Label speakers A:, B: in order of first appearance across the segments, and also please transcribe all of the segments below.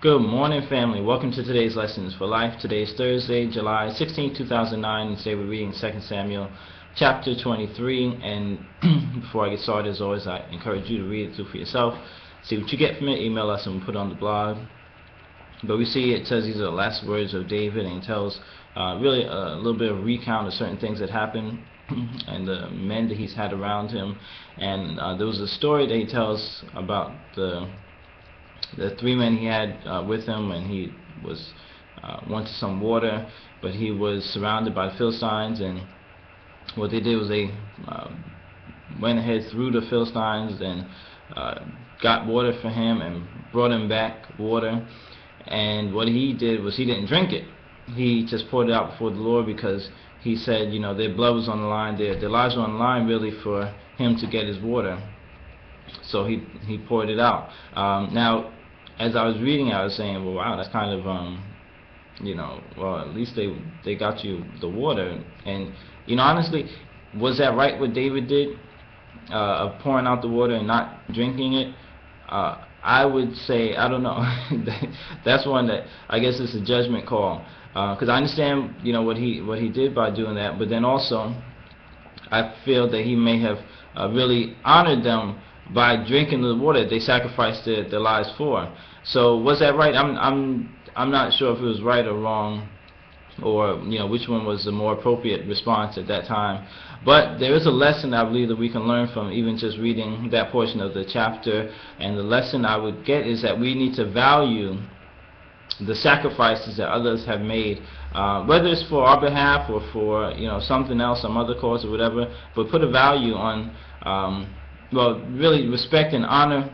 A: Good morning, family. Welcome to today's Lessons for Life. Today is Thursday, July 16, 2009, and today we're reading 2 Samuel chapter 23. And before I get started, as always, I encourage you to read it through for yourself. See what you get from it. Email us and we'll put it on the blog. But we see it says these are the last words of David, and it tells really a little bit of recount of certain things that happened and the men that he's had around him. And there was a story that he tells about the three men he had with him, and he was wanted some water, but he was surrounded by Philistines. And what they did was they went ahead through the Philistines and got water for him and brought him back water. And what he did was he didn't drink it. He just poured it out before the Lord, because he said, you know, their blood was on the line, their lives were on the line really for him to get his water. So he poured it out. Now, as I was reading it, I was saying, well, wow, that's kind of, you know, well, at least they got you the water. And, you know, honestly, was that right what David did, of pouring out the water and not drinking it? I would say, I don't know. That's one that I guess is a judgment call, because I understand, you know, what he did by doing that, but then also I feel that he may have really honored them by drinking the water they sacrificed their lives for. So was that right? I'm not sure if it was right or wrong, or you know, which one was the more appropriate response at that time. But there is a lesson I believe that we can learn from even just reading that portion of the chapter. And the lesson I would get is that we need to value the sacrifices that others have made, whether it's for our behalf or for, you know, something else, some other cause or whatever. But put a value on, well, really respect and honor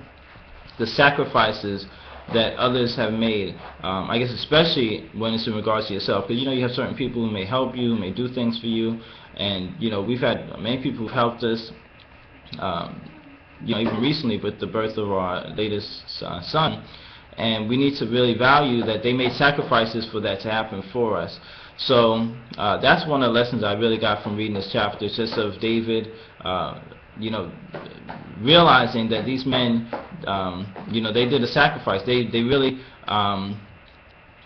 A: the sacrifices that others have made. I guess especially when it's in regards to yourself, because you know you have certain people who may help you, may do things for you, and you know we've had many people who've helped us. You know, even recently with the birth of our latest son, and we need to really value that they made sacrifices for that to happen for us. So that's one of the lessons I really got from reading this chapter, just of David, you know, realizing that these men, you know, they did a sacrifice. They really,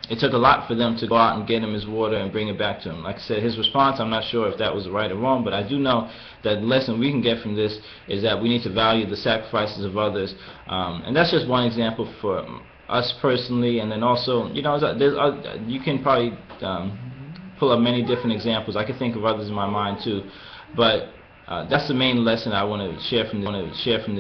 A: it took a lot for them to go out and get him his water and bring it back to him. Like I said, his response, I'm not sure if that was right or wrong, but I do know that the lesson we can get from this is that we need to value the sacrifices of others. And that's just one example for us personally. And then also, you know, you can probably pull up many different examples. I can think of others in my mind too, but that's the main lesson I want to share from this.